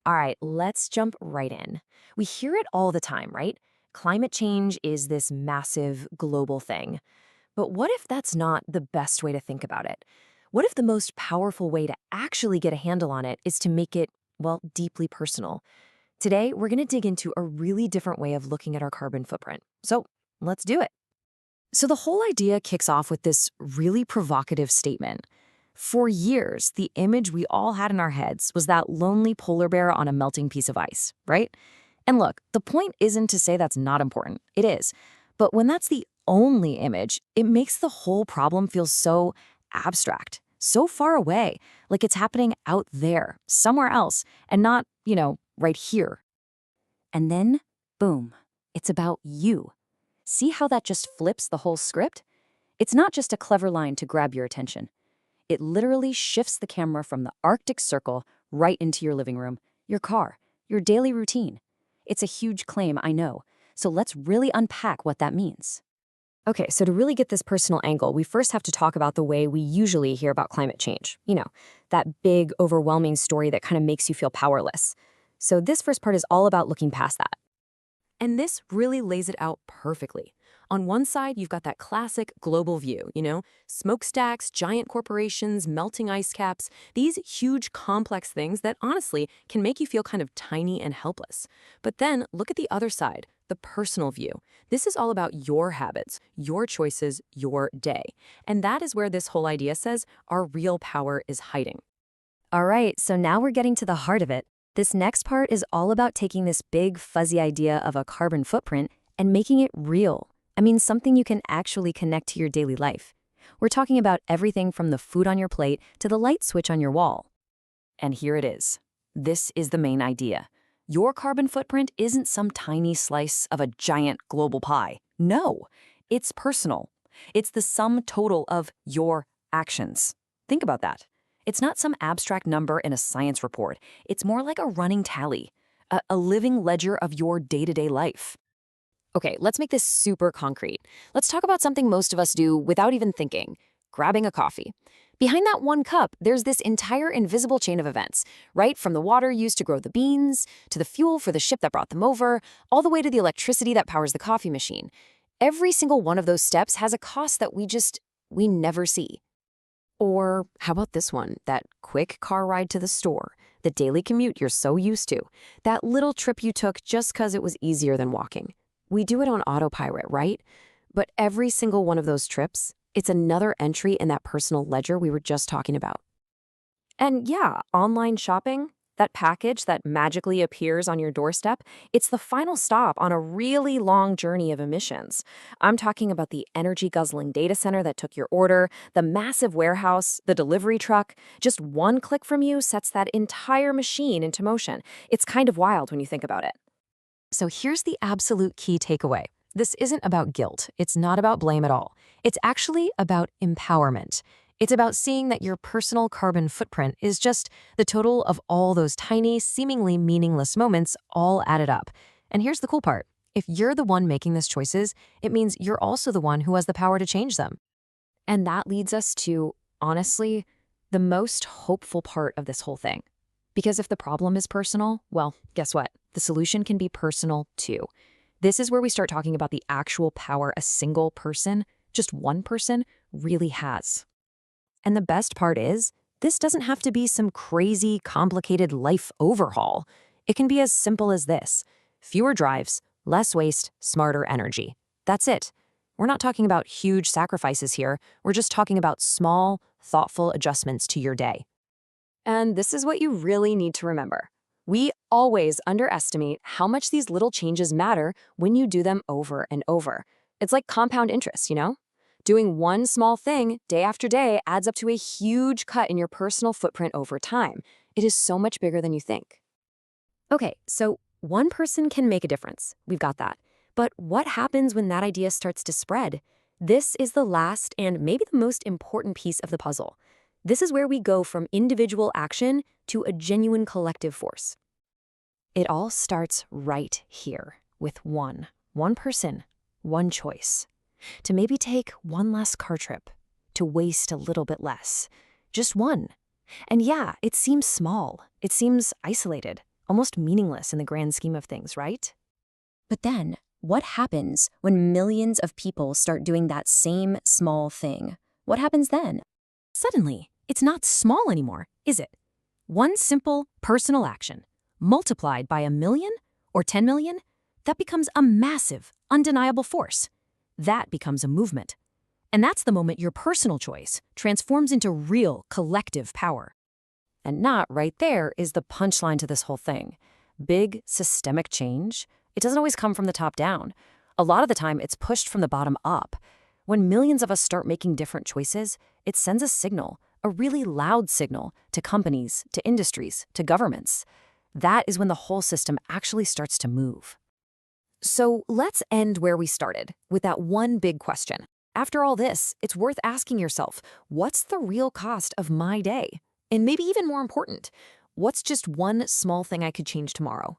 All right, let's jump right in. We hear it all the time, right? Climate change is this massive global thing. But what if that's not the best way to think about it? What if the most powerful way to actually get a handle on it is to make it, well, deeply personal? Today, we're going to dig into a really different way of looking at our carbon footprint. So let's do it. So the whole idea kicks off with this really provocative statement. For years, the image we all had in our heads was that lonely polar bear on a melting piece of ice, right? And look, the point isn't to say that's not important. It is. But when that's the only image, it makes the whole problem feel so abstract, so far away, like it's happening out there, somewhere else, and not, right here. And then, boom, it's about you. See how that just flips the whole script? It's not just a clever line to grab your attention. It literally shifts the camera from the Arctic Circle right into your living room, your car, your daily routine. It's a huge claim, I know. So let's really unpack what that means. Okay, so to really get this personal angle, we first have to talk about the way we usually hear about climate change. That big, overwhelming story that kind of makes you feel powerless. So this first part is all about looking past that. And this really lays it out perfectly. On one side, you've got that classic global view, smokestacks, giant corporations, melting ice caps, these huge complex things that honestly can make you feel kind of tiny and helpless. But then look at the other side, the personal view. This is all about your habits, your choices, your day. And that is where this whole idea says our real power is hiding. All right, so now we're getting to the heart of it. This next part is all about taking this big, fuzzy idea of a carbon footprint and making it real. I mean, something you can actually connect to your daily life. We're talking about everything from the food on your plate to the light switch on your wall. And here it is. This is the main idea. Your carbon footprint isn't some tiny slice of a giant global pie. No, it's personal. It's the sum total of your actions. Think about that. It's not some abstract number in a science report. It's more like a running tally, a living ledger of your day-to-day life. Okay, let's make this super concrete. Let's talk about something most of us do without even thinking, grabbing a coffee. Behind that one cup, there's this entire invisible chain of events, right? From the water used to grow the beans, to the fuel for the ship that brought them over, all the way to the electricity that powers the coffee machine. Every single one of those steps has a cost that we never see. Or how about this one, that quick car ride to the store, the daily commute you're so used to, that little trip you took just because it was easier than walking. We do it on autopilot, right? But every single one of those trips, it's another entry in that personal ledger we were just talking about. And yeah, online shopping, that package that magically appears on your doorstep, it's the final stop on a really long journey of emissions. I'm talking about the energy-guzzling data center that took your order, the massive warehouse, the delivery truck. Just one click from you sets that entire machine into motion. It's kind of wild when you think about it. So here's the absolute key takeaway. This isn't about guilt. It's not about blame at all. It's actually about empowerment. It's about seeing that your personal carbon footprint is just the total of all those tiny, seemingly meaningless moments all added up. And here's the cool part. If you're the one making these choices, it means you're also the one who has the power to change them. And that leads us to, honestly, the most hopeful part of this whole thing. Because if the problem is personal, well, guess what? The solution can be personal too. This is where we start talking about the actual power a single person, just one person, really has. And the best part is, this doesn't have to be some crazy, complicated life overhaul. It can be as simple as this. Fewer drives, less waste, smarter energy. That's it. We're not talking about huge sacrifices here. We're just talking about small, thoughtful adjustments to your day. And this is what you really need to remember. We always underestimate how much these little changes matter when you do them over and over. It's like compound interest, Doing one small thing day after day adds up to a huge cut in your personal footprint over time. It is so much bigger than you think. Okay, so one person can make a difference. We've got that. But what happens when that idea starts to spread? This is the last and maybe the most important piece of the puzzle. This is where we go from individual action to a genuine collective force. It all starts right here with one person, one choice. To maybe take one less car trip, to waste a little bit less. Just one. And yeah, it seems small. It seems isolated. almost meaningless in the grand scheme of things, right? But then, what happens when millions of people start doing that same small thing? What happens then? Suddenly, it's not small anymore, is it? One simple personal action, multiplied by 1 million or 10 million, that becomes a massive, undeniable force. That becomes a movement. And that's the moment your personal choice transforms into real collective power. And not right there is the punchline to this whole thing. Big, systemic change, it doesn't always come from the top down. A lot of the time, it's pushed from the bottom up. When millions of us start making different choices, it sends a signal, a really loud signal, to companies, to industries, to governments. That is when the whole system actually starts to move. So let's end where we started, with that one big question. After all this, it's worth asking yourself, what's the real cost of my day? And maybe even more important, what's just one small thing I could change tomorrow?